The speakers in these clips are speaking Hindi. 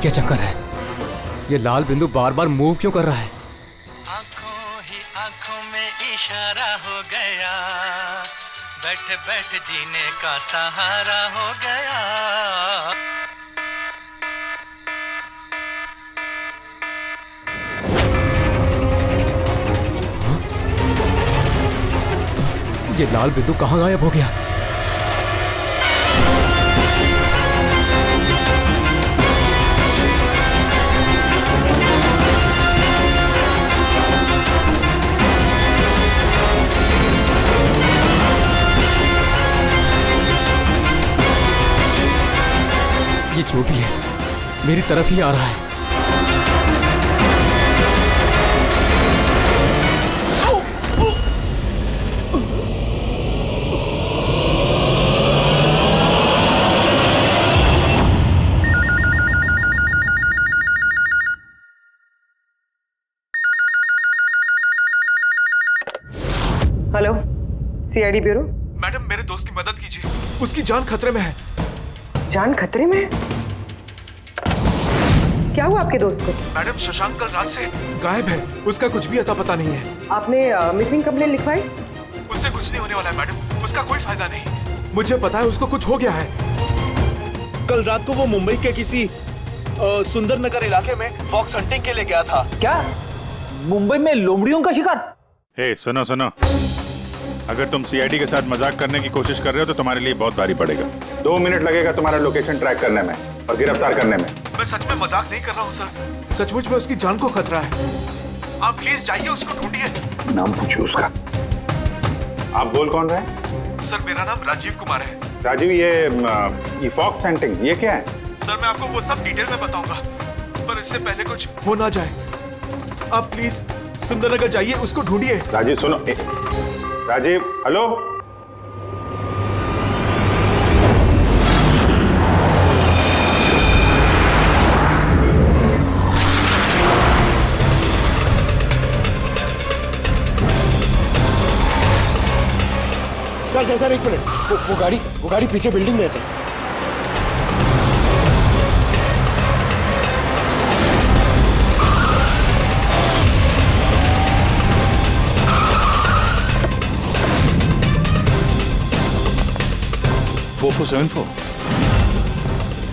क्या चक्कर है? ये लाल बिंदु बार बार मूव क्यों कर रहा है? आंखों ही आंखों में इशारा हो गया, बैठ बैठ जीने का सहारा हो गया। ये लाल बिंदु कहाँ गायब हो गया? ये जो भी है मेरी तरफ ही आ रहा है। Hello, CID bureau. मैडम मेरे दोस्त की मदद कीजिए, उसकी जान खतरे में है। जान खतरे में है? क्या हुआ आपके दोस्त को? मैडम शशांक कल रात से गायब है, उसका कुछ भी अता पता नहीं है। आपने मिसिंग कंप्लेंट लिखवाई? उससे कुछ नहीं होने वाला है मैडम, उसका कोई फायदा नहीं। मुझे पता है उसको कुछ हो गया है। कल रात को वो मुंबई के किसी सुंदर नगर इलाके में फॉक्स हंटिंग के लिए गया था। क्या मुंबई में लोमड़ियों का शिकार? हे सुनो सुनो, अगर तुम सीआईडी के साथ मजाक करने की कोशिश कर रहे हो तो तुम्हारे लिए बहुत भारी पड़ेगा। 2 मिनट लगेगा तुम्हारा लोकेशन ट्रैक करने में और गिरफ्तार करने में। मैं सच में मजाक नहीं कर रहा हूँ सर, सचमुच में उसकी जान को खतरा है। आप प्लीज जाइए, उसको ढूंढिए। नाम पूछिए उसका। आप बोल कौन रहे हैं? सर मेरा नाम राजीव कुमार है। राजीव, ये फॉक्स हंटिंग ये क्या है? सर मैं आपको वो सब डिटेल में बताऊंगा, पर इससे पहले कुछ हो ना जाए। आप प्लीज सुंदरनगर जाइए, उसको ढूंढिए। राजीव सुनो, राजीव हेलो। सर 1 मिनट, वो गाड़ी पीछे बिल्डिंग में है सर।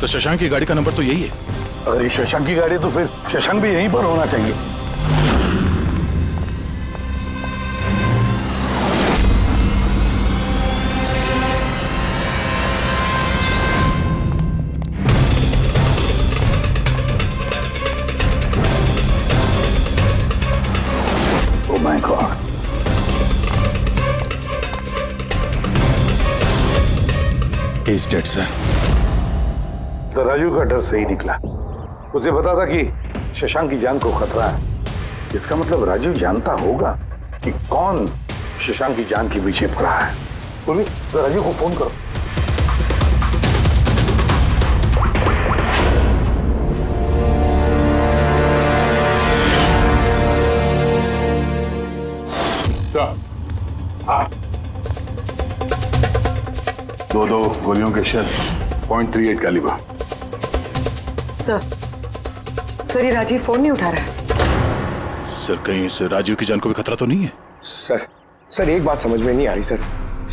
तो शशांक की गाड़ी का नंबर तो यही है। अगर ये शशांक की गाड़ी है तो फिर शशांक भी यहीं पर होना चाहिए। Oh my God, he is dead sir. तो राजू का डर सही निकला। उसे पता था कि शशांक की जान को खतरा है। इसका मतलब राजू जानता होगा कि कौन शशांक की जान के पीछे पड़ा है। बोली तो राजू को फोन करो। हाँ। 2 गोलियों के शेल, .38 कैलिबर। सर ये राजीव फोन नहीं उठा रहा है। सर कहीं इस राजीव की जान को भी खतरा तो नहीं है? सर एक बात समझ में नहीं आ रही सर,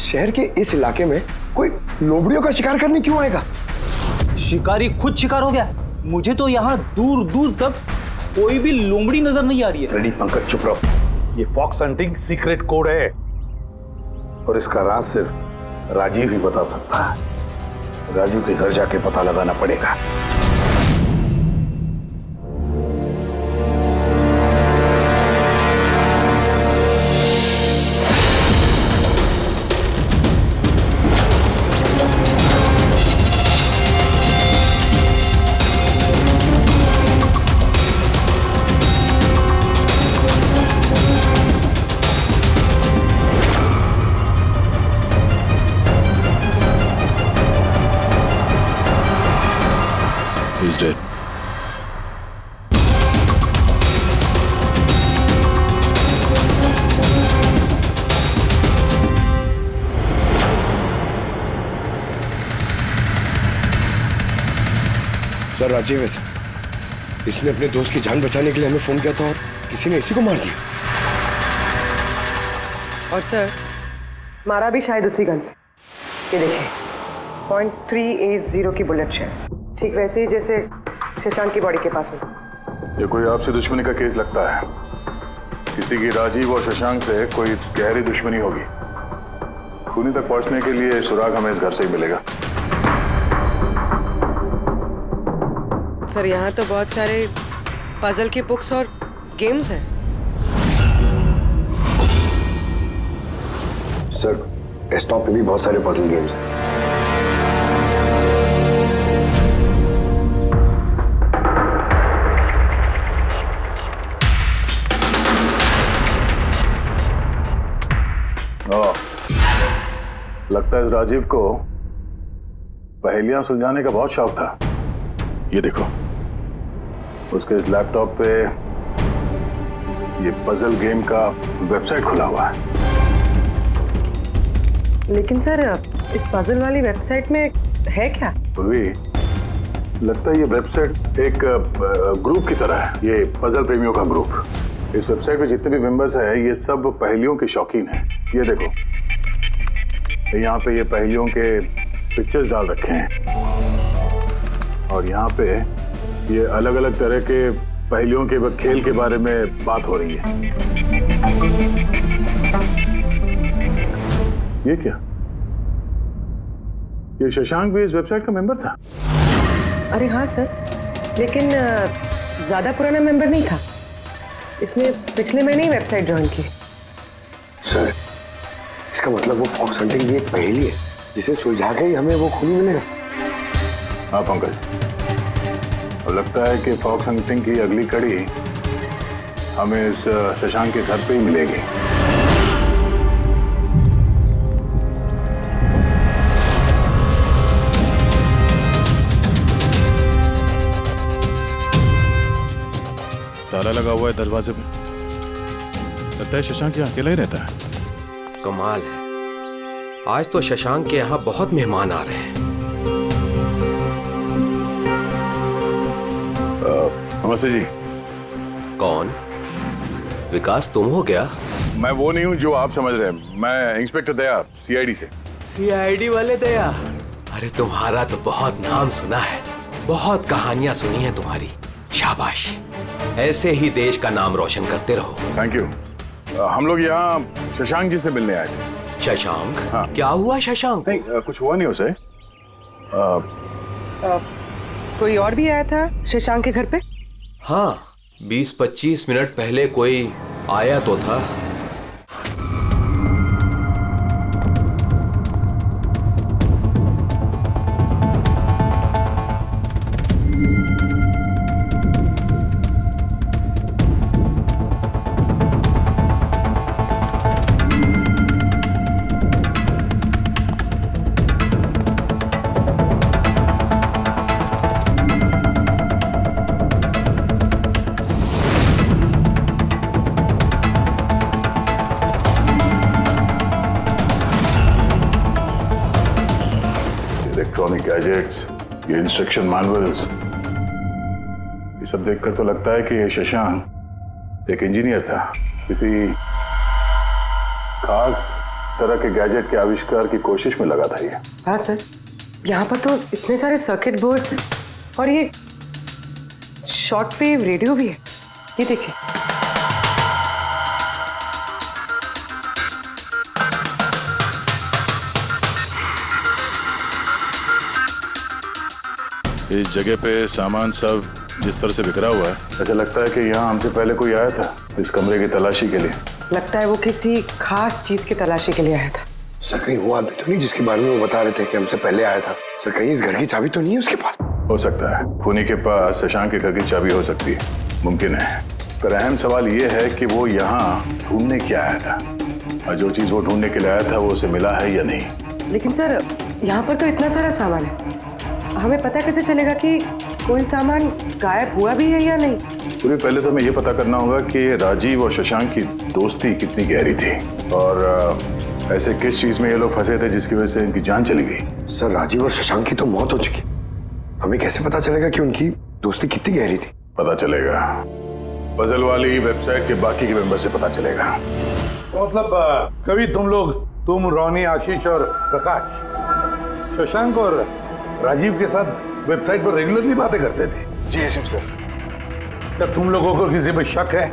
शहर के इस इलाके में कोई लोमड़ियों का शिकार करने क्यों आएगा? शिकारी खुद शिकार हो गया। मुझे तो यहाँ दूर दूर तक कोई भी लोमड़ी नजर नहीं आ रही है। रेडी पंकज, चुप रहो। ये फॉक्स हंटिंग सीक्रेट कोड है और इसका राज सिर्फ राजीव ही बता सकता है। राजीव के घर जाके पता लगाना पड़ेगा। He's dead. सर राजीव है सर। इसने अपने दोस्त की जान बचाने के लिए हमें फोन किया था और किसी ने इसी को मार दिया। और सर मारा भी शायद उसी गन से। ये देखिए .380 की बुलेट शेल्स, ठीक वैसे ही जैसे शशांक की बॉडी के पास में। ये कोई आपसे दुश्मनी का केस लगता है। किसी की राजीव और शशांक से कोई गहरी दुश्मनी होगी। खूनी तक पहुंचने के लिए सुराग हमें इस घर से ही मिलेगा। सर यहाँ तो बहुत सारे पजल की बुक्स और गेम्स हैं। सर डेस्कटॉप पे भी बहुत सारे पजल गेम्स हैं। लगता है इस राजीव को पहेलियां सुलझाने का बहुत शौक था। ये देखो, उसके इस लैपटॉप पे ये पजल गेम का वेबसाइट खुला हुआ है। लेकिन सर इस पजल वाली वेबसाइट में है क्या? पूर्वी, लगता है ये वेबसाइट एक ग्रुप की तरह है। ये पजल प्रेमियों का ग्रुप। इस वेबसाइट पे जितने भी मेंबर्स हैं ये सब पहेलियों के शौकीन हैं। ये देखो, यहाँ पे ये पहेलियों के पिक्चर्स डाल रखे हैं और यहाँ पे ये अलग अलग तरह के पहेलियों के खेल के बारे में बात हो रही है। ये क्या? ये शशांक भी इस वेबसाइट का मेंबर था? अरे हाँ सर, लेकिन ज्यादा पुराना मेंबर नहीं था। इसने पिछले महीने ही वेबसाइट ज्वाइन की। सर इसका मतलब वो फॉक्स हंटिंग भी एक पहेली है जिसे सुलझा के ही हमें वो खूनी मिलेगा। हाँ पंकज, और लगता है कि फॉक्स हंटिंग की अगली कड़ी हमें इस शशांक के घर पे ही मिलेगी। ताला लगा हुआ है दरवाजे पे। लगता है शशांक यहाँ अकेला ही रहता है। कमाल है, आज तो शशांक के यहाँ बहुत मेहमान आ रहे हैं। नमस्ते जी। कौन? विकास तुम हो क्या? मैं वो नहीं हूँ जो आप समझ रहे हैं। मैं इंस्पेक्टर दया, सीआईडी से। सीआईडी वाले दया? अरे तुम्हारा तो बहुत नाम सुना है, बहुत कहानियां सुनी है तुम्हारी। शाबाश, ऐसे ही देश का नाम रोशन करते रहो। Thank you. हम लोग यहाँ शशांक जी से मिलने आए थे। शशांक? हाँ। क्या हुआ शशांक? नहीं, कुछ हुआ नहीं उसे। कोई और भी आया था शशांक के घर पे? हाँ, 20-25 मिनट पहले कोई आया तो था। इलेक्ट्रॉनिक गैजेट्स, ये इंस्ट्रक्शन मैनुअल्स, ये सब देखकर तो लगता है कि ये शशांक एक इंजीनियर था। किसी खास तरह के गैजेट के आविष्कार की कोशिश में लगा था ये। हाँ सर, यहाँ पर तो इतने सारे सर्किट बोर्ड्स और ये शॉर्ट वेव रेडियो भी है। ये देखिए। इस जगह पे सामान सब जिस तरह से बिखरा हुआ है, ऐसा लगता है कि यहाँ हमसे पहले कोई आया था इस कमरे की तलाशी के लिए। लगता है वो किसी खास चीज की तलाशी के लिए आया था। सर कहीं वो आदमी तो नहीं जिसके बारे में वो बता रहे थे कि हमसे पहले आया था? सर कहीं इस घर की चाबी तो नहीं है उसके पास? हो सकता है खूनी के पास शशांक के घर की चाबी हो सकती है, मुमकिन है। पर अहम सवाल ये है कि वो यहाँ ढूंढने क्या आया था, और जो चीज वो ढूंढने के लिए आया था वो उसे मिला है या नहीं। लेकिन सर यहाँ पर तो इतना सारा सामान है, हमें पता कैसे चलेगा कि कोई सामान गायब हुआ भी है या नहीं? पूरी पहले तो हमें ये पता करना होगा कि राजीव और शशांक की दोस्ती कितनी गहरी थी और ऐसे किस चीज में ये लोग फंसे थे जिसकी वजह से इनकी जान चली गई। सर राजीव और शशांक की तो मौत हो चुकी, हमें कैसे पता चलेगा कि उनकी दोस्ती कितनी गहरी थी? पता चलेगा। पजल वाली वेबसाइट के बाकी के मेंबर से पता चलेगा। तो मतलब कभी तुम रोनी, आशीष और प्रकाश शशांक और राजीव के साथ वेबसाइट पर रेगुलरली बातें करते थे? जी एसएम सर। क्या तुम लोगों को किसी पे शक है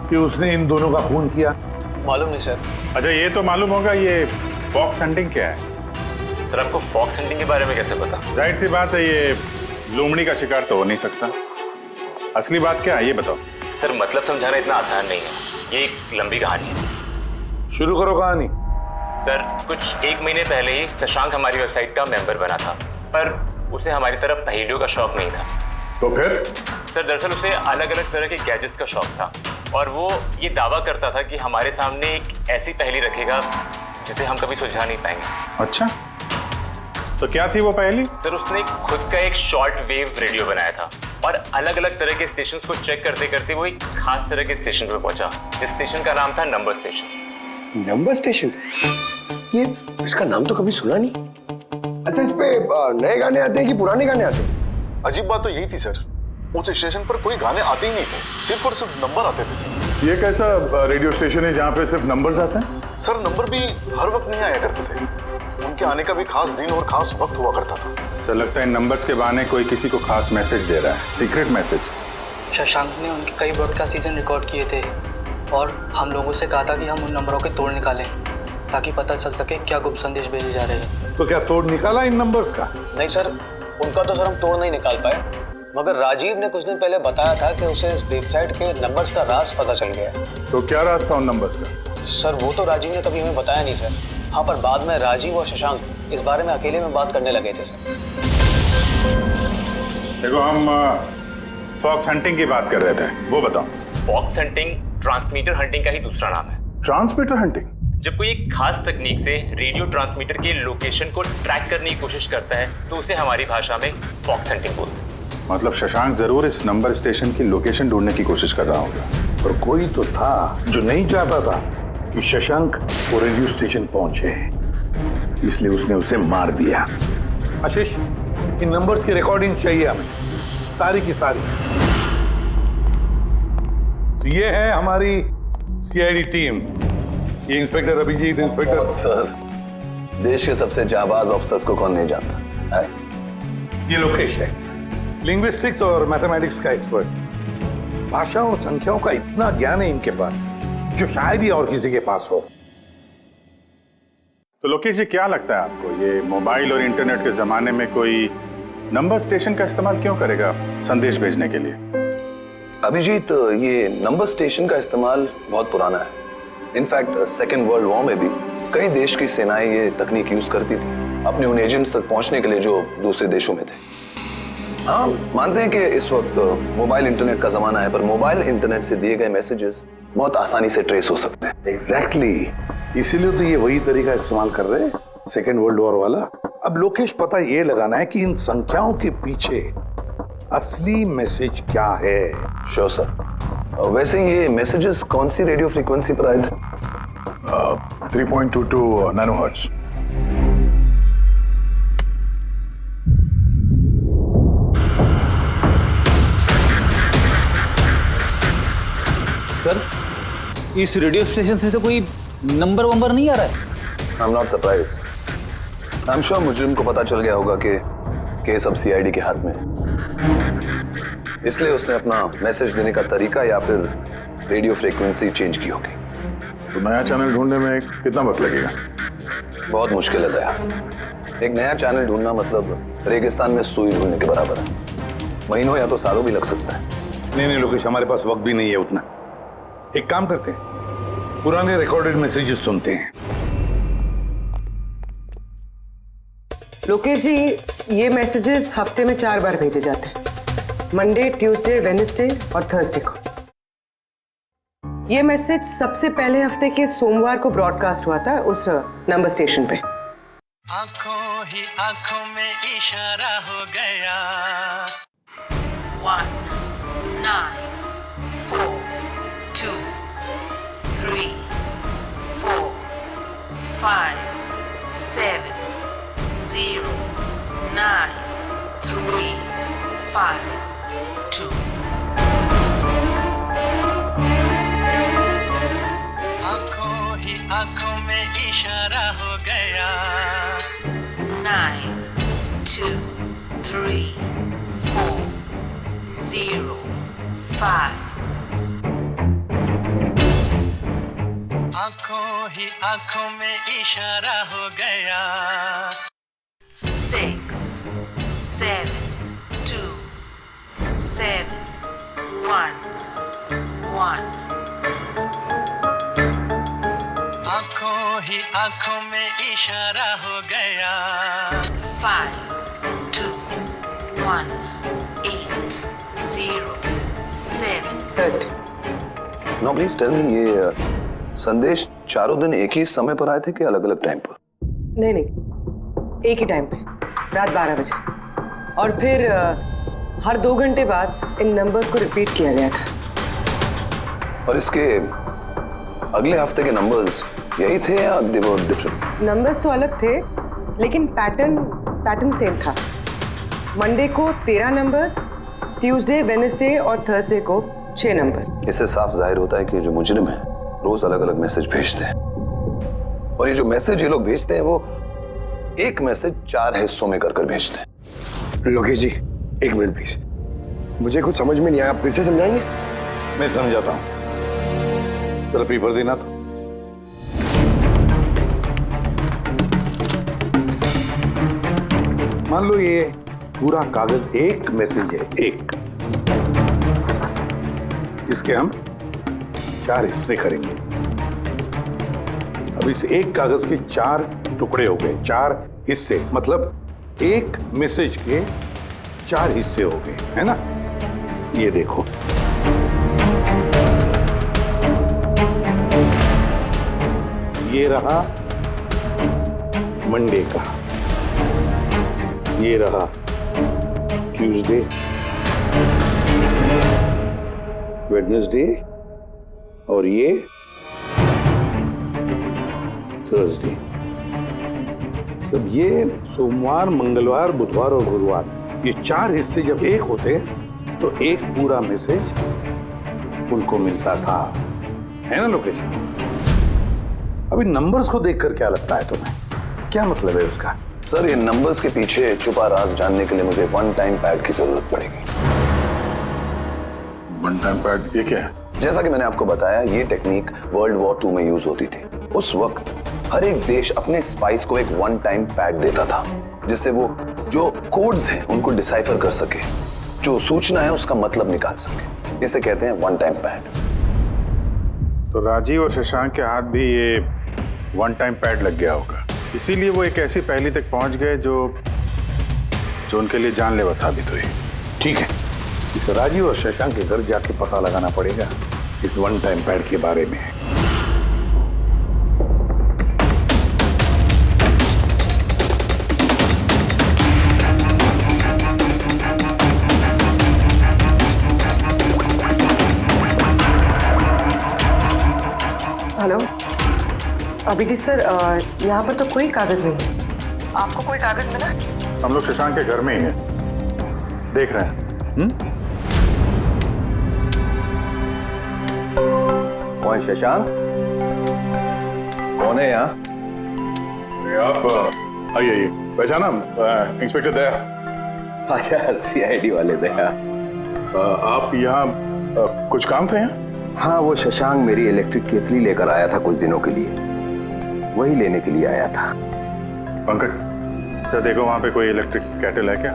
कि उसने इन दोनों का खून किया? मालूम नहीं सर। अच्छा ये तो मालूम होगा, ये फॉक्स हंटिंग क्या है? सर आपको फॉक्स हंटिंग के बारे में कैसे पता? जाहिर सी बात है, ये लोमड़ी का शिकार तो हो नहीं सकता। असली बात क्या है ये बताओ। सर मतलब समझाना इतना आसान नहीं है, ये एक लंबी कहानी है। शुरू करो कहानी। सर कुछ 1 महीने पहले ही शशांक हमारी वेबसाइट का मेंबर बना था, पर उसे हमारी तरफ पहेलियों का शौक नहीं था। तो फिर? सर दरअसल उसे अलग अलग तरह के गैजेट्स का शौक था और वो ये दावा करता था कि हमारे सामने एक ऐसी पहेली रखेगा जिसे हम कभी सुलझा नहीं पाएंगे। अच्छा, तो क्या थी वो पहेली? सर उसने खुद का एक शॉर्ट वेव रेडियो बनाया था और अलग अलग तरह के स्टेशंस को चेक करते करते वो एक खास तरह के स्टेशन पे पहुंचा, जिस स्टेशन का नाम था नंबर स्टेशन। Number station? ये इसका नाम तो कभी सुना नहीं। अच्छा, इस पे नए गाने आते हैं कि पुराने गाने आते हैं? अजीब बात तो यही थी सर, उस स्टेशन पर कोई गाने आते ही नहीं थे, सिर्फ और सिर्फ नंबर आते थे सर। ये कैसा रेडियो स्टेशन है जहाँ पे सिर्फ नंबर्स आते हैं? सर नंबर भी हर वक्त नहीं आया करते थे, उनके आने का भी खास दिन और खास वक्त हुआ करता था। सर लगता है इन नंबर्स के बहाने कोई किसी को खास मैसेज दे रहा है, सीक्रेट मैसेज। शशांक ने उनके कई ब्रॉडकास्ट सीजन रिकॉर्ड किए थे और हम लोगों से कहा था कि हम उन नंबरों के तोड़ निकालें ताकि पता चल सके क्या गुप्त संदेश भेजे जा रहे हैं। तो क्या तोड़ निकाला इन नंबर्स का? नहीं सर, उनका तो सर हम तोड़ नहीं निकाल पाए, मगर राजीव ने कुछ दिन पहले बताया था कि उसे इस वेबसाइट के नंबर्स का राज पता चल गया। तो क्या राज था उन नंबर्स का? सर वो तो राजीव ने कभी हमें बताया नहीं सर। हाँ, पर बाद में राजीव और शशांक इस बारे में अकेले में बात करने लगे थे सर। देखो हम फॉक्स हंटिंग की बात कर रहे थे, वो बताओ। फॉक्स हंटिंग ट्रांसमीटर हंटिंग का ही दूसरा नाम है। Transmitter hunting? जब कोई एक खास तकनीक से रेडियो ट्रांसमीटर के लोकेशन को ट्रैक करने की कोशिश करता है तो उसे हमारी भाषा में फॉक्स हंटिंग बोलते हैं। मतलब शशांक जरूर इस नंबर स्टेशन की लोकेशन ढूंढने की कोशिश कर रहा होगा। और कोई तो था जो नहीं चाहता था कि शशांक वो रेडियो स्टेशन पहुंचे, इसलिए उसने उसे मार दिया। आशीष, इन नंबर्स की रिकॉर्डिंग चाहिए हमें, सारी की सारी। तो ये है हमारी सीआईडी टीम। ये इंस्पेक्टर अभिजीत, इंस्पेक्टर सर, देश के सबसे जाबाज ऑफिसर्स को कौन नहीं जानता है? ये लोकेश है, लिंग्विस्टिक्स और मैथमेटिक्स का एक्सपर्ट। भाषाओं और संख्याओं का इतना ज्ञान है इनके पास जो शायद ही और किसी के पास हो। तो लोकेश जी, क्या लगता है आपको ये मोबाइल और इंटरनेट के जमाने में कोई नंबर स्टेशन का इस्तेमाल क्यों करेगा संदेश भेजने के लिए? अभिजीत, ये नंबर स्टेशन का इस्तेमाल बहुत पुराना है। इनफैक्ट सेकेंड वर्ल्ड वॉर में भी कई देश की सेनाएं ये तकनीक यूज करती थी अपने उन एजेंट्स तक पहुंचने के लिए जो दूसरे देशों में थे। हाँ, मानते हैं कि इस वक्त मोबाइल इंटरनेट का जमाना है, पर मोबाइल इंटरनेट से दिए गए मैसेजेस बहुत आसानी से ट्रेस हो सकते हैं। एग्जैक्टली, इसीलिए तो ये वही तरीका इस्तेमाल कर रहे हैं, सेकेंड वर्ल्ड वॉर वाला। अब लोकेश, पता ये लगाना है कि इन संख्याओं के पीछे असली मैसेज क्या है। Sure sir. वैसे ये मैसेजेस कौन सी रेडियो फ्रीक्वेंसी पर आए थे? 3.22 नैनोहर्ट्ज। सर, इस रेडियो स्टेशन से तो कोई नंबर वंबर नहीं आ रहा है। I am not surprised. I am sure मुजरिम को पता चल गया होगा कि केस अब सीआईडी के हाथ में है, इसलिए उसने अपना मैसेज देने का तरीका या फिर रेडियो फ्रीक्वेंसी चेंज की होगी। तो नया चैनल ढूंढने में कितना वक्त लगेगा? बहुत मुश्किल है दया। एक नया चैनल ढूंढना मतलब रेगिस्तान में सुई ढूंढने के बराबर है। महीनों या तो सालों भी लग सकता है। नहीं लोकेश, हमारे पास वक्त भी नहीं है उतना। एक काम करते हैं, पुराने रिकॉर्डेड मैसेजेस सुनते हैं। लोकेश जी, ये मैसेजेस हफ्ते में 4 बार भेजे जाते हैं, मंडे, ट्यूसडे, वेडनेसडे और थर्सडे को। ये मैसेज सबसे पहले हफ्ते के सोमवार को ब्रॉडकास्ट हुआ था उस नंबर स्टेशन पे। आंखों ही आंखों में इशारा हो गया। 1 9 4 2 3 4 5 7 0 9 3 5 2 3, 4, 0, 5. आंखों ही आंखों में इशारा हो गया 6, 7, 2, 7, 1, 1. आंखों ही आंखों में इशारा हो गया 5, 2, 1, 8, 0, 7. नो प्लीज टेल मी, ये संदेश चारों दिन एक ही समय पर आए थे कि अलग अलग टाइम पर? नहीं नहीं, एक ही टाइम पे, रात 12 बजे। और फिर हर 2 घंटे बाद इन नंबर्स को रिपीट किया गया था। और इसके अगले हफ्ते के नंबर्स यही थे या दे वर डिफरेंट? नंबर्स तो अलग थे, लेकिन पैटर्न सेम था। मंडे को 13 नंबर्स, ट्यूसडे, वेडनेसडे और थर्सडे को 6 नंबर। इससे साफ जाहिर होता है कि जो मुजरिम है रोज अलग अलग मैसेज भेजते हैं, और ये जो मैसेज ये लोग भेजते हैं वो एक मैसेज 4 हिस्सों में कर भेजते हैं। लोकेश जी, 1 मिनट प्लीज, मुझे कुछ समझ में नहीं आया, आप फिर से समझाएंगे? मैं समझाता हूं, जरा पेपर देना तो। मान लो ये पूरा कागज एक मैसेज है, एक। इसके हम 4 हिस्से करेंगे। अब इस एक कागज के 4 टुकड़े हो गए, 4 हिस्से, मतलब एक मैसेज के 4 हिस्से हो गए, है ना? ये देखो, ये रहा मंडे का, ये रहा ट्यूसडे, वेडनेसडे और ये थर्सडे। तब ये सोमवार, मंगलवार, बुधवार और गुरुवार, ये 4 हिस्से जब एक होते तो एक पूरा मैसेज उनको मिलता था, है ना लोकेश? अभी नंबर्स को देखकर क्या लगता है तुम्हें, क्या मतलब है उसका? सर, ये नंबर्स के पीछे छुपा राज जानने के लिए मुझे वन टाइम पैड की जरूरत पड़ेगी। वन टाइम पैड ये क्या है? जैसा कि मैंने आपको बताया, ये टेक्निक वर्ल्ड वॉर 2 में यूज होती थी। उस वक्त हर एक देश अपने स्पाइस को एक वन टाइम पैड देता था, जिससे वो जो कोड्स हैं उनको डिसाइफर कर सके, जो सूचना है उसका मतलब निकाल सके। इसे कहते हैं वन टाइम पैड। तो राजीव और शशांक के हाथ भी ये वन टाइम पैड लग गया होगा, इसीलिए वो एक ऐसी पहेली तक पहुंच गए जो उनके लिए जानलेवा साबित हुई। ठीक है, इस राजीव और शशांक के घर जाके पता लगाना पड़ेगा इस वन टाइम पैड के बारे में। हेलो अभिजीत सर, यहाँ पर तो कोई कागज नहीं है। आपको कोई कागज मिला? हम लोग शशांक के घर में ही हैं, देख रहे हैं। कौन शशांक? कौन है यहाँ? आप आइए, पहचाना? इंस्पेक्टर दया। अच्छा, सीआईडी वाले दया। आप यहाँ कुछ काम थे यहाँ? हाँ, वो शशांक मेरी इलेक्ट्रिक केतली लेकर आया था कुछ दिनों के लिए, वही लेने के लिए आया था। पंकज, सर देखो वहाँ पे कोई इलेक्ट्रिक केटल है क्या?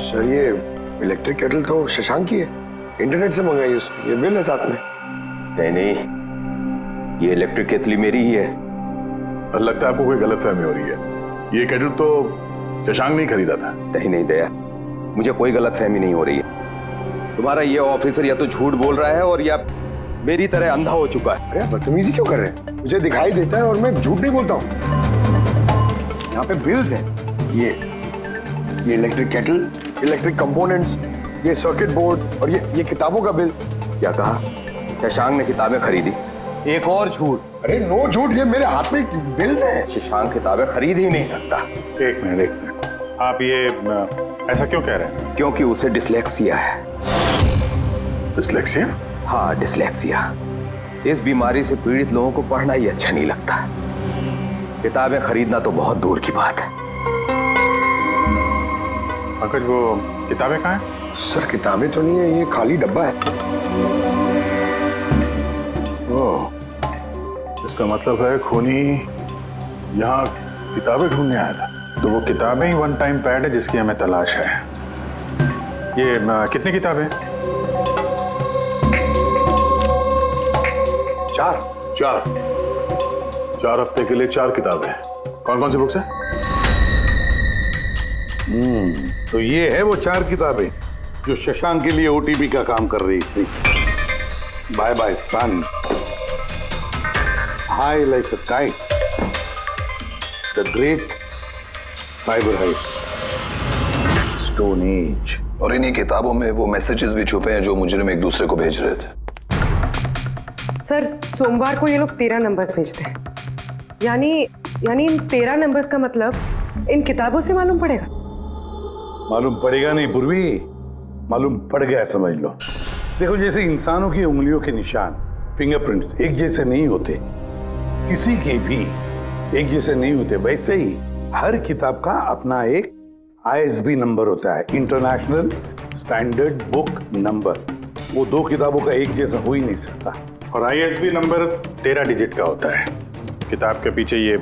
सर, ये इलेक्ट्रिक केटल तो शशांक की है, इंटरनेट से मंगाई उसकी, ये बिल है साथ में। नहीं, ये इलेक्ट्रिक केतली मेरी ही है। लगता है आपको कोई गलतफहमी हो रही है। ये केटल तो शशांक नहीं खरीदा था। नहीं दया, मुझे कोई गलतफहमी नहीं हो रही है। तुम्हारा ये ऑफिसर या तो झूठ बोल रहा है और या मेरी तरह अंधा हो चुका है। अरे बदतमीजी क्यों कर रहे हैं? मुझे दिखाई देता है और मैं झूठ नहीं बोलता हूँ। यहाँ पे बिल्स हैं, ये इलेक्ट्रिक केटल, इलेक्ट्रिक कंपोनेंट्स, ये सर्किट बोर्ड और ये किताबों का बिल। क्या कहा? शशांक ने किताबें खरीदी? एक और झूठ। अरे नो झूठ, ये मेरे हाथ में बिल्स हैं। शशांक किताबें खरीद ही नहीं सकता। एक मिनट, आप ये ऐसा क्यों कह रहे हैं? क्योंकि उसे डिसलेक्सिया है। डिसलेक्सिया? हाँ, डिसलेक्सिया। इस बीमारी से पीड़ित लोगों को पढ़ना ही अच्छा नहीं लगता। किताबें खरीदना तो बहुत दूर की बात है। पंकज वो किताबें कहाँ हैं? सर किताबें तो नहीं है, ये खाली डब्बा है। ओह, इसका मतलब है खूनी यहाँ किताबें ढूंढने आया था। तो वो किताबें ही वन टाइम पैड है जिसकी हमें तलाश है। ये कितनी किताबें? चार हफ्ते के लिए 4 किताबें। कौन कौन सी बुक्स है? तो ये है वो 4 किताबें जो शशांक के लिए ओटीपी का काम कर रही थी। Bye bye son, high like a kite, the great cyber heist, stone age. और इन्हीं किताबों में वो मैसेजेस भी छुपे हैं जो मुजरिम एक दूसरे को भेज रहे थे। सर सोमवार को ये लोग 13 नंबर्स भेजते हैं, यानी इन 13 नंबर्स का मतलब इन किताबों से मालूम पड़ेगा। मालूम पड़ेगा नहीं पूर्वी, मालूम पड़ गया समझ लो। देखो जैसे इंसानों की उंगलियों के निशान, फिंगरप्रिंट्स एक जैसे नहीं होते, किसी के भी एक जैसे नहीं होते, वैसे ही हर किताब का अपना एक ISB नंबर होता है, इंटरनेशनल स्टैंडर्ड बुक नंबर। वो 2 किताबों का एक जैसा हो ही नहीं सकता। और ISB नंबर 13 डिजिट का होता है। किताब के पीछे ये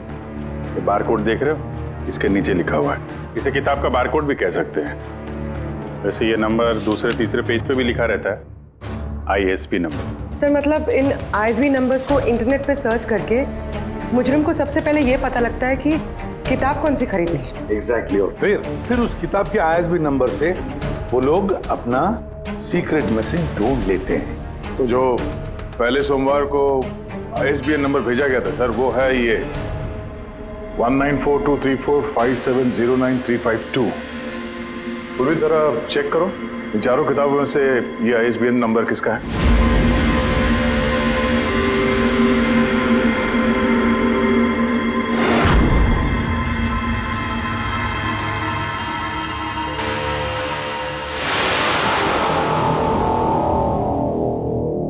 बारकोड देख रहे हो, इसके नीचे लिखा हुआ है। इसे किताब का बारकोड भी कह सकते हैं। वैसे ये नंबर दूसरे तीसरे पेज पे भी लिखा रहता है, ISB नंबर। सर मतलब इन ISB नंबर्स को इंटरनेट पे सर्च करके मुजरिम को सबसे पहले ये पता लगता है कि किताब कौन सी खरीदनी है। एग्जैक्टली। और फिर उस किताब के ISB नंबर से वो लोग अपना सीक्रेट मैसेज ढूंढ लेते हैं। तो जो पहले सोमवार को ISBN नंबर भेजा गया था सर, वो है ये 19423457099352। पूरी जरा चेक करो इन चारों किताबों में से ये ISBN नंबर किसका है।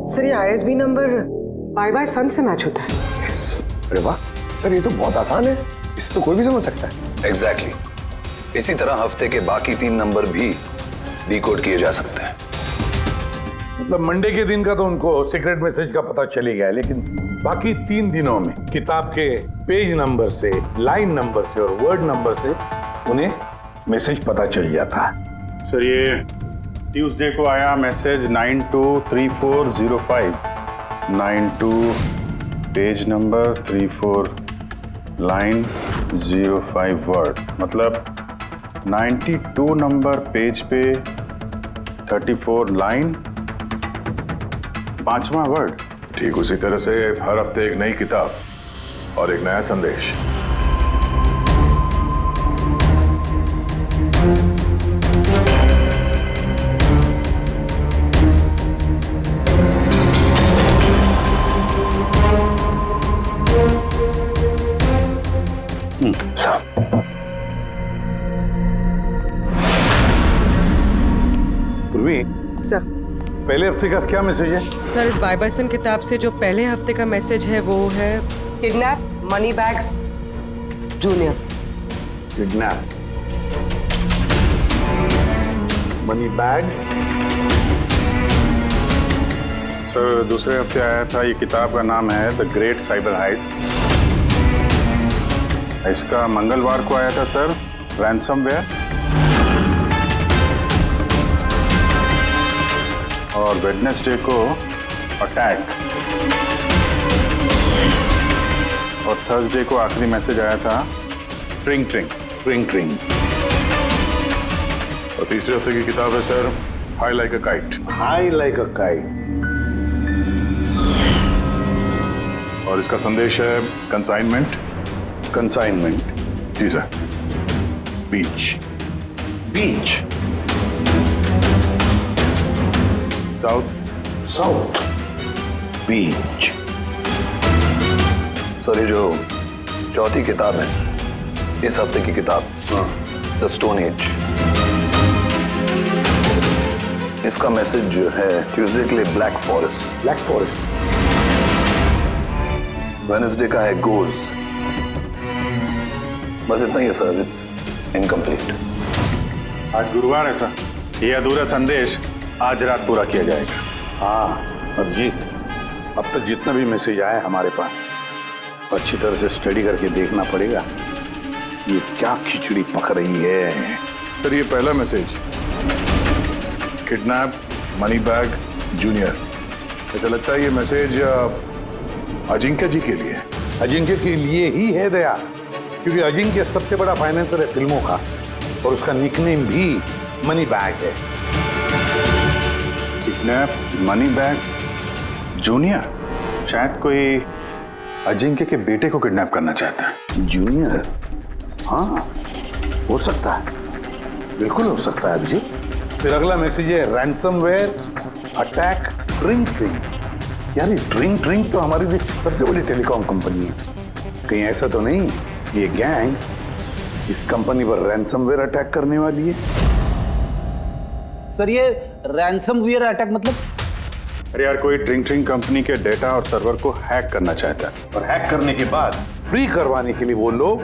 सर ये ISB नंबर बाय सन से मैच होता है। अरे वाह सर, ये तो बहुत आसान है, इसे तो कोई भी समझ सकता है। एग्जैक्टली। इसी तरह हफ्ते के बाकी 3 नंबर भी डिकोड किए जा सकते हैं। मतलब मंडे के दिन का तो उनको सीक्रेट मैसेज का पता चली गया, लेकिन बाकी 3 दिनों में किताब के पेज नंबर से, लाइन नंबर से और वर्ड नंबर से उन्हें मैसेज पता चल जाता है। सर ये ट्यूसडे को आया message 923405, 92 page number 34 line 05 word, मतलब 92 नंबर पेज पे 34 लाइन 5वां वर्ड। ठीक उसी तरह से हर हफ्ते एक नई किताब और एक नया संदेश। सर पहले हफ्ते का क्या मैसेज है? सर इस बाय सन किताब से जो पहले हफ्ते का मैसेज है वो है kidnap money bags junior. Kidnap money bag. Sir दूसरे हफ्ते आया था, ये किताब का नाम है द ग्रेट साइबर हाइस्ट। इसका मंगलवार को आया था सर रैंसमवेयर, और वेडनेसडे को अटैक, और थर्सडे को आखिरी मैसेज आया था ट्रिंग ट्रिंग ट्रिंग ट्रिंग। और तीसरे हफ्ते की किताब है sir high like a kite. High like a kite. और इसका संदेश है कंसाइनमेंट। कंसाइनमेंट जी सर। बीच बीच साउथ बीच। सर ये जो चौथी किताब है, इस हफ्ते की किताब द स्टोन एज, इसका मैसेज जो है ट्यूसडे के लिए black forest. Black forest. Wednesday का है गोज, बस इतना ही है सर, इट्स इनकम्प्लीट। आज गुरुवार है सर, ये अधूरा संदेश आज रात पूरा किया जाएगा। हाँ अभिजीत, अब तक जितना भी मैसेज आया है हमारे पास, अच्छी तरह से स्टडी करके देखना पड़ेगा ये क्या खिचड़ी पक रही है। सर ये पहला message, kidnap money bag junior. ऐसा लगता है ये मैसेज अजिंक्य जी के लिए। अजिंक्य के लिए ही है दया, क्योंकि अजिंक्य सबसे बड़ा फाइनेंसर है फिल्मों का और उसका निकनेम भी मनी बैग है। किडनैप मनी बैग जूनियर, शायद कोई अजिंक्य के बेटे को किडनैप करना चाहता है। जूनियर? हाँ हो सकता है, बिल्कुल हो सकता है अभिजीत। फिर अगला मैसेज है रैंसमवेयर अटैक ड्रिंक ड्रिंक। यार ड्रिंक ड्रिंक तो हमारी देश की सबसे बड़ी टेलीकॉम कंपनी है, कहीं ऐसा तो नहीं ये गैंग इस कंपनी पर रैंसमवेयर अटैक करने वाली है? सर ये रैंसमवेयर अटैक मतलब? अरे यार कोई ड्रिंक ड्रिंक कंपनी के डेटा और सर्वर को हैक करना चाहता है, और हैक करने के बाद फ्री करवाने के लिए वो लोग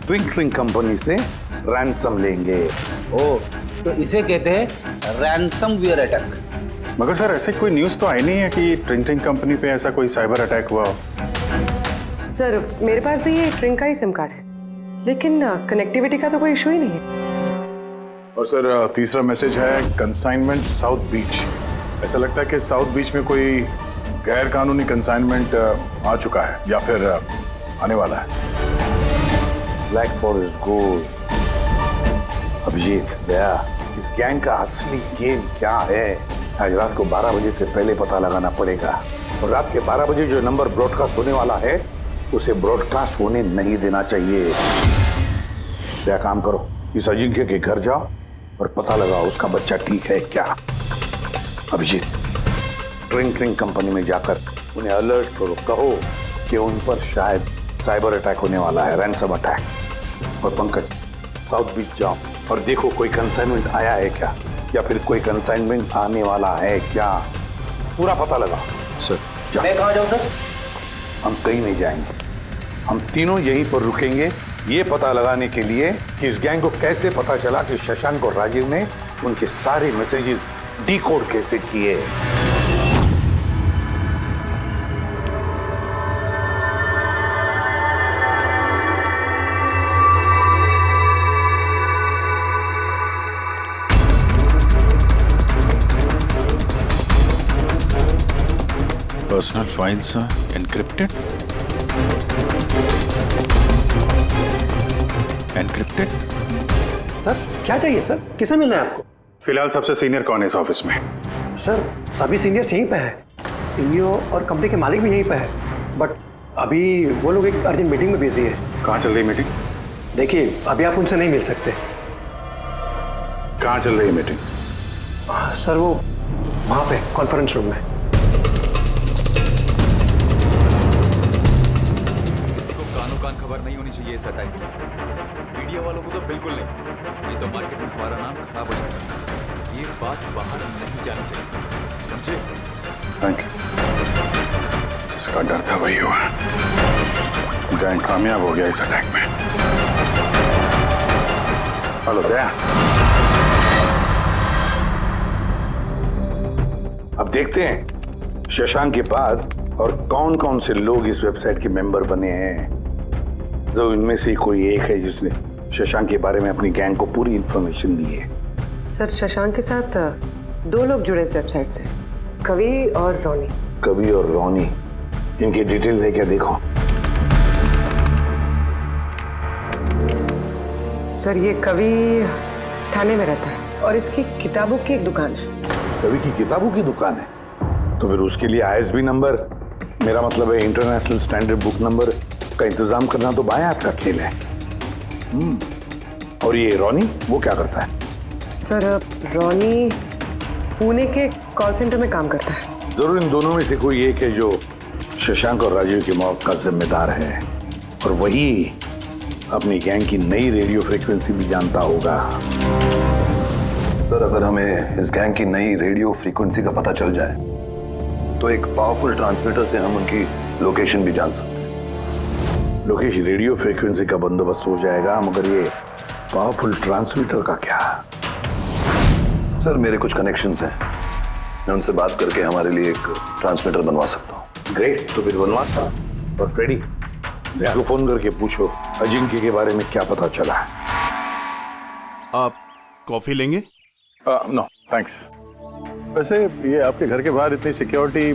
ड्रिंक ड्रिंक कंपनी से रैंसम लेंगे। ओ, तो इसे कहते हैं रैंसमवेयर अटैक। मगर सर ऐसे कोई न्यूज़ तो आई नहीं है कि ड्रिंक ड्रिंक कंपनी पे ऐसा कोई साइबर अटैक हुआ हो। सर मेरे पास भी ये ड्रिंक का ही सिम कार्ड है, लेकिन कनेक्टिविटी का तो कोई इशू ही नहीं है। और सर तीसरा मैसेज है कंसाइनमेंट साउथ बीच। ऐसा लगता है कि साउथ बीच में कोई गैर कानूनी कंसाइनमेंट आ चुका है या फिर आने वाला है। Black forest gold. Abhijeet Daya, इस गैंग का असली गेम क्या है आज रात को 12 बजे से पहले पता लगाना पड़ेगा, और रात के 12 बजे जो नंबर ब्रॉडकास्ट होने वाला है उसे ब्रॉडकास्ट होने नहीं देना चाहिए। क्या काम करो, इस अजिंक्य के घर जाओ और पता लगाओ उसका बच्चा ठीक है क्या। अभिजीत ड्रिंक ड्रिंक कंपनी में जाकर उन्हें अलर्ट करो, कहो कि उन पर शायद साइबर अटैक होने वाला है, रैंसम अटैक। और पंकज साउथ बीच जाओ और देखो कोई कंसाइनमेंट आया है क्या, या फिर कोई कंसाइनमेंट आने वाला है क्या, पूरा पता लगाओ। सर मैं कहाँ जाऊँ सर? हम कहीं नहीं जाएंगे, हम तीनों यहीं पर रुकेंगे ये पता लगाने के लिए कि इस गैंग को कैसे पता चला कि शशांक और राजीव ने उनके सारे मैसेजेस डिकोड कैसे किए। Personal files encrypted. Encrypted? Sir क्या चाहिए सर, किसे मिलना है आपको? फिलहाल सबसे सीनियर कौन है इस ऑफिस में? सर सभी सीनियर्स यहीं पे है, सीईओ और कंपनी के मालिक भी यहीं पे है, बट अभी वो लोग एक अर्जेंट मीटिंग में बिजी है। कहाँ चल रही मीटिंग? देखिए अभी आप उनसे नहीं मिल सकते। कहाँ चल रही है मीटिंग? सर वो वहाँ पे कॉन्फ्रेंस रूम में। कान खबर नहीं होनी चाहिए इस अटैक की। मीडिया वालों को तो बिल्कुल नहीं तो मार्केट में हमारा नाम खराब हो जाएगा। ये बात बाहर नहीं जानी चाहिए, समझे? Thank you. जिसका डर था वही हुआ, गैंग कामयाब हो गया इस अटैक में। हेलो दया, अब देखते हैं शशांक के बाद और कौन कौन से लोग इस वेबसाइट के मेंबर बने हैं। जो इनमें से कोई एक है जिसने शशांक के बारे में अपनी गैंग को पूरी इंफॉर्मेशन दी है। सर शशांक के साथ 2 लोग जुड़े इस वेबसाइट से, कवि और रोनी। कवि और रोनी, इनकी डिटेल है क्या? देखो सर ये कवि थाने में रहता है और इसकी किताबों की एक दुकान है। कवि की किताबों की दुकान है तो फिर उसके लिए ISB नंबर, मेरा मतलब है इंटरनेशनल स्टैंडर्ड बुक नंबर का इंतजाम करना तो बाएं हाथ का खेल है। और ये रोनी वो क्या करता है? सर रोनी पुणे के कॉल सेंटर में काम करता है। जरूर इन दोनों में से कोई एक है जो शशांक और राजीव की मौत का जिम्मेदार है, और वही अपनी गैंग की नई रेडियो फ्रीक्वेंसी भी जानता होगा। सर अगर हमें इस गैंग की नई रेडियो फ्रीक्वेंसी का पता चल जाए तो एक पावरफुल ट्रांसमीटर से हम उनकी लोकेशन भी जान सकते हैं। लोकेश, रेडियो फ्रीक्वेंसी का बंदोबस्त हो जाएगा, मगर ये पावरफुल ट्रांसमीटर का क्या? सर मेरे कुछ कनेक्शंस हैं, मैं उनसे बात करके हमारे लिए एक ट्रांसमीटर बनवा सकता हूँ। ग्रेट, तो फिर बनवाता। और फ्रेडी, देखो फोन करके पूछो अजिंक्य के बारे में क्या पता चला है। आप कॉफी लेंगे? No thanks. वैसे ये आपके घर के बाहर इतनी सिक्योरिटी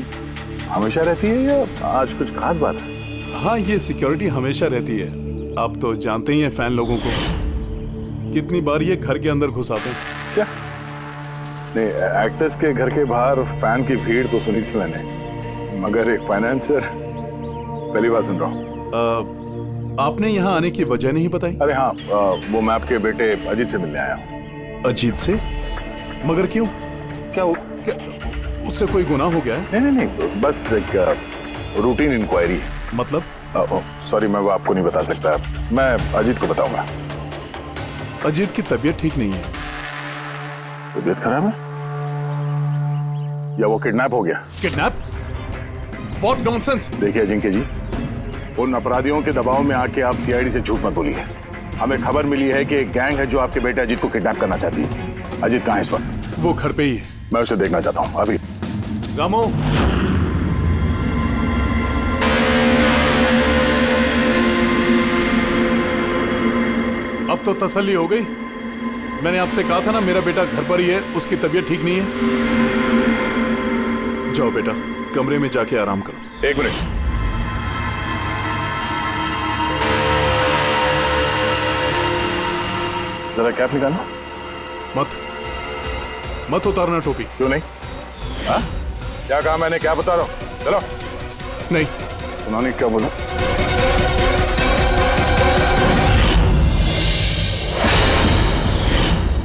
हमेशा रहती है या आज कुछ खास बात है? हाँ, ये सिक्योरिटी हमेशा रहती है। आप तो जानते ही हैं फैन लोगों को, कितनी बार ये घर के अंदर घुस आते हैं। क्या नहीं, एक्टर्स के घर के बाहर फैन की भीड़ तो सुनी थी मैंने, मगर एक फाइनेंसर पहली बार सुन रहा हूँ। आपने यहाँ आने की वजह नहीं बताई? अरे हाँ, वो मैं आपके बेटे अजीत से मिलने आया हूँ। अजीत से? मगर क्यों? क्या उससे कोई गुनाह हो गया है? नहीं, बस एक रूटीन इंक्वायरी। मतलब? सॉरी, मैं वो आपको नहीं बता सकता, मैं अजीत को बताऊंगा। अजीत की तबीयत ठीक नहीं है। तबीयत खराब है या वो किडनैप हो गया? किडनैप? What nonsense! देखिए अजिंक्य जी, उन अपराधियों के दबाव में आके आप सीआईडी से झूठ मत बोलिए। हमें खबर मिली है कि एक गैंग है जो आपके बेटे अजीत को किडनैप करना चाहती है। अजीत कहाँ है इस वक्त? वो घर पे ही है। मैं उसे देखना चाहता हूँ अभी। रामो, अब तो तसल्ली हो गई। मैंने आपसे कहा था ना मेरा बेटा घर पर ही है, उसकी तबीयत ठीक नहीं है। जाओ बेटा, कमरे में जाके आराम करो। एक मिनट, जरा कैप निकालना। मत उतारना टोपी। क्यों नहीं? हाँ? क्या कहा मैंने? क्या बता रहा हूं? चलो। नहीं। उन्होंने क्या बोला?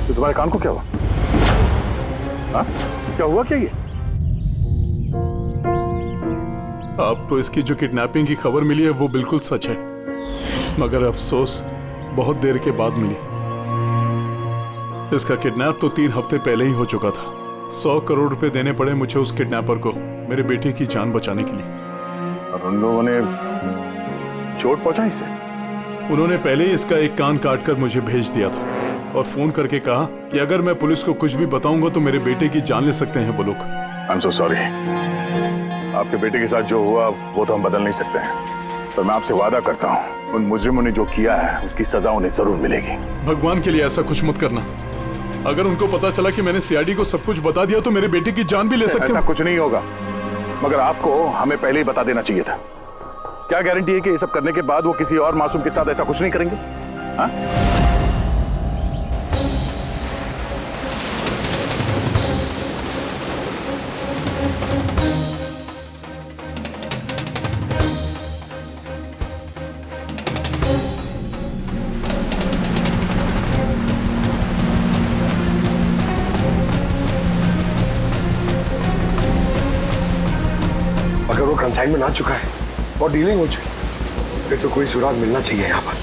तो तुम्हारे कान को क्या हुआ? हाँ? क्या हुआ क्या ये? आपको इसकी जो किडनैपिंग की खबर मिली है वो बिल्कुल सच है, मगर अफसोस बहुत देर के बाद मिली। इसका किडनैप तो 3 हफ्ते पहले ही हो चुका था। 100 करोड़ रुपए देने पड़े मुझे उस किडनैपर को मेरे बेटे की जान बचाने के लिए। और उन लोगों ने चोट पहुंचाई इसे? उन्होंने पहले ही इसका एक कान काट कर मुझे भेज दिया था और फोन करके कहा कि अगर मैं पुलिस को कुछ भी बताऊंगा तो मेरे बेटे की जान ले सकते हैं वो लोग। I am so sorry. आपके बेटे के साथ जो हुआ वो तो हम बदल नहीं सकते हैं, पर मैं आपसे वादा करता हूँ उन मुजरिमों ने जो किया है उसकी सजा उन्हें जरूर मिलेगी। भगवान के लिए ऐसा कुछ मत करना। अगर उनको पता चला कि मैंने सीआईडी को सब कुछ बता दिया तो मेरे बेटे की जान भी ले सकते हैं। ऐसा कुछ नहीं होगा, मगर आपको हमें पहले ही बता देना चाहिए था। क्या गारंटी है कि ये सब करने के बाद वो किसी और मासूम के साथ ऐसा कुछ नहीं करेंगे? हाँ? अगर वो कंसाइनमेंट आ चुका है और डीलिंग हो चुकी, फिर तो कोई सुराग मिलना चाहिए यहाँ पर।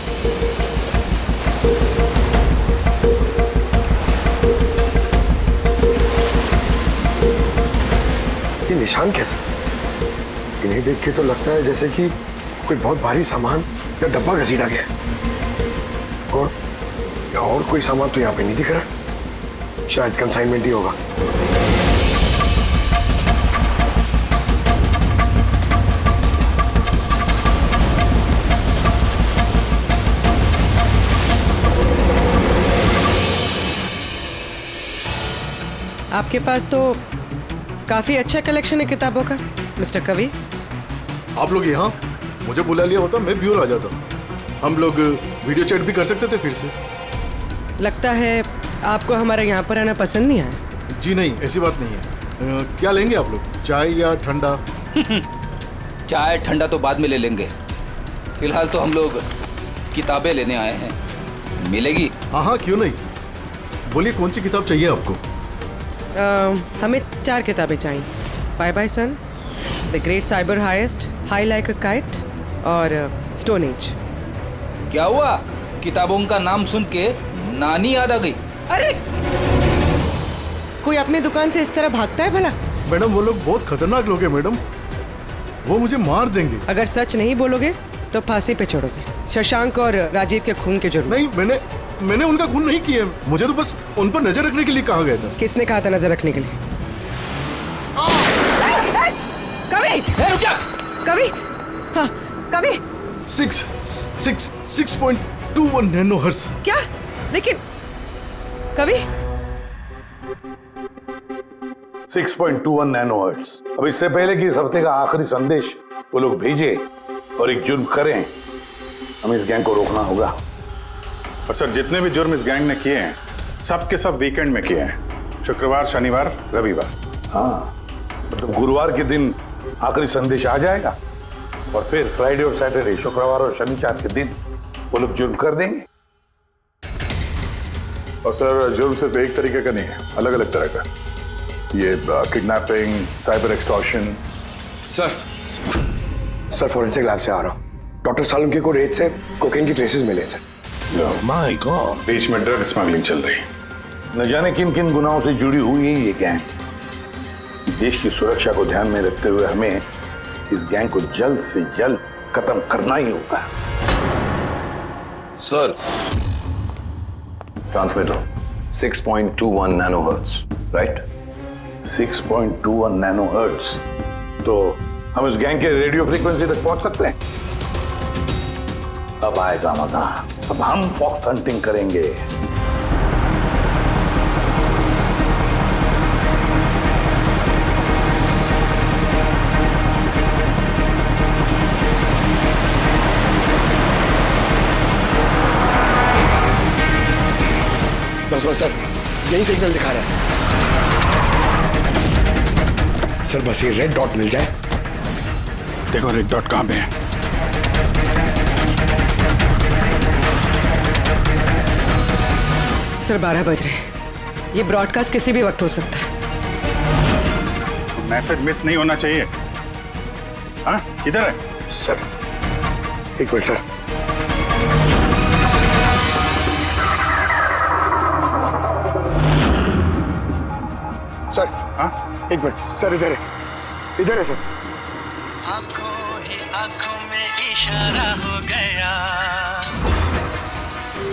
ये निशान कैसे? इन्हें देख के तो लगता है जैसे कि कोई बहुत भारी सामान या डब्बा घसीटा गया है। और कोई सामान तो यहाँ पे नहीं दिख रहा। शायद कंसाइनमेंट ही होगा। आपके पास तो काफी अच्छा कलेक्शन है किताबों का मिस्टर कवि। आप लोग यहाँ मुझे बुला लिया होता मैं भी और आ जाता। हम लोग वीडियो चैट भी कर सकते थे फिर से। लगता है आपको हमारे यहाँ पर आना पसंद नहीं आया। जी नहीं, ऐसी बात नहीं है। क्या लेंगे आप लोग, चाय या ठंडा? चाय ठंडा तो बाद में ले लेंगे, फिलहाल तो हम लोग किताबें लेने आए हैं। मिलेगी? हाँ, क्यों नहीं। बोलिए कौन सी किताब चाहिए आपको? हमें 4 किताबें चाहिए। Bye bye son, the great cyber heist, high like a kite और स्टोन एज। क्या हुआ? किताबों का नाम सुन के नानी याद आ गई? अरे कोई अपने दुकान से इस तरह भागता है भला? मैडम वो लोग बहुत खतरनाक लोग हैं मैडम, वो मुझे मार देंगे। अगर सच नहीं बोलोगे तो फांसी पे चढ़ोगे। शशांक और राजीव के खून के जरूर। नहीं, मैंने उनका खून नहीं किया, मुझे तो बस उन पर नजर रखने के लिए कहा गया था। किसने कहा था नजर रखने के लिए? कवि! रुक जा! कवि! हाँ, कवि! 6.21 नैनोहर्ट्ज। क्या? लेकिन कवि 6.21 नैनोहर्ट्ज। अब इससे पहले कि इस हफ्ते का आखिरी संदेश वो लोग भेजे और एक जुर्म करें, हमें इस गैंग को रोकना होगा। और सर, जितने भी जुर्म इस गैंग ने किए हैं सब के सब वीकेंड में किए हैं, शुक्रवार, शनिवार, रविवार। हाँ, मतलब गुरुवार के दिन आखिरी संदेश आ जाएगा और फिर फ्राइडे और सैटरडे, शुक्रवार और शनिवार के दिन वो लोग जुर्म कर देंगे। और सर, जुर्म सिर्फ एक तरीके का नहीं है, अलग अलग तरह का। ये kidnapping, cyber extortion. Sir forensic lab से आ रहा हूँ। डॉक्टर सालुंके को रेत से कोकेन की ट्रेसेस मिले सर। माय गॉड, बीच में ड्रग स्मगलिंग चल रही। न जाने किन किन गुनाहों से जुड़ी हुई है ये गैंग। देश की सुरक्षा को ध्यान में रखते हुए हमें इस गैंग को जल्द से जल्द खत्म करना ही होगा। Sir, transmitter 6.21 nanohertz, right? 6.21 nanohertz. तो हम इस गैंग के रेडियो फ्रीक्वेंसी तक पहुंच सकते हैं। अब आएगा मजा, अब हम फॉक्स हंटिंग करेंगे। बस सर, यही सिग्नल दिखा रहा है सर। बस ये रेड डॉट मिल जाए। देखो रेड डॉट कहां पे है। सर 12 बज रहे हैं। ये ब्रॉडकास्ट किसी भी वक्त हो सकता है। मैसेज मिस नहीं होना चाहिए। हाँ, किधर है सर? एक मिनट सर। सर, हाँ, एक मिनट सर, इधर है सर। आंखों ही आंखों में इशारा हो गया।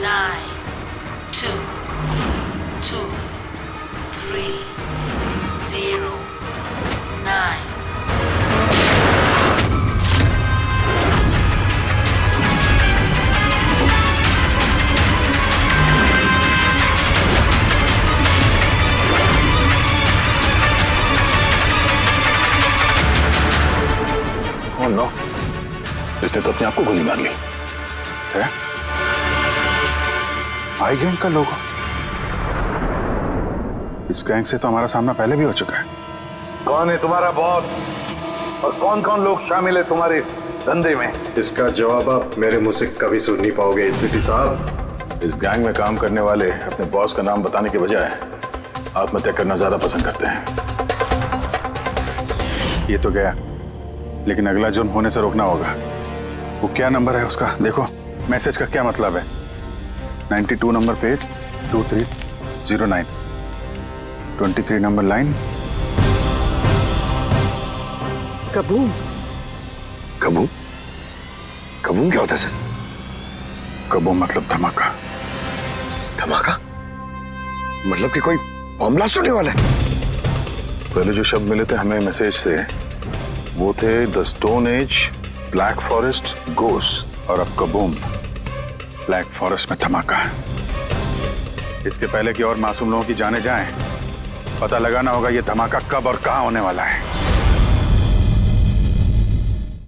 9, 2, 2, 3, 0, 9. नो, इसने तो अपने आप को गोली मार ली है। आई गैंग का लोगो। इस गैंग से तो हमारा सामना पहले भी हो चुका है। कौन है तुम्हारा बॉस और कौन कौन लोग शामिल है तुम्हारे धंधे में? इसका जवाब आप मेरे मुंह से कभी सुन नहीं पाओगे एसीपी साहब। इस गैंग में काम करने वाले अपने बॉस का नाम बताने के बजाय आत्महत्या करना ज्यादा पसंद करते हैं। ये तो गया, लेकिन अगला जुर्म होने से रोकना होगा। वो क्या नंबर है उसका देखो। मैसेज का क्या मतलब है? 92 number page 2309, 23 number line. Kaboom. Kaboom? Kaboom क्या होता है सर? कबूम मतलब धमाका। धमाका मतलब कि कोई बम ब्लास्ट होने वाला है? पहले जो शब्द मिले थे हमें मैसेज से वो थे the stone age, black forest, ghost, और अब कबूम, ब्लैक फॉरेस्ट में धमाका। इसके पहले कि और मासूम लोगों की जाने जाएं, पता लगाना होगा ये धमाका कब और कहां होने वाला है।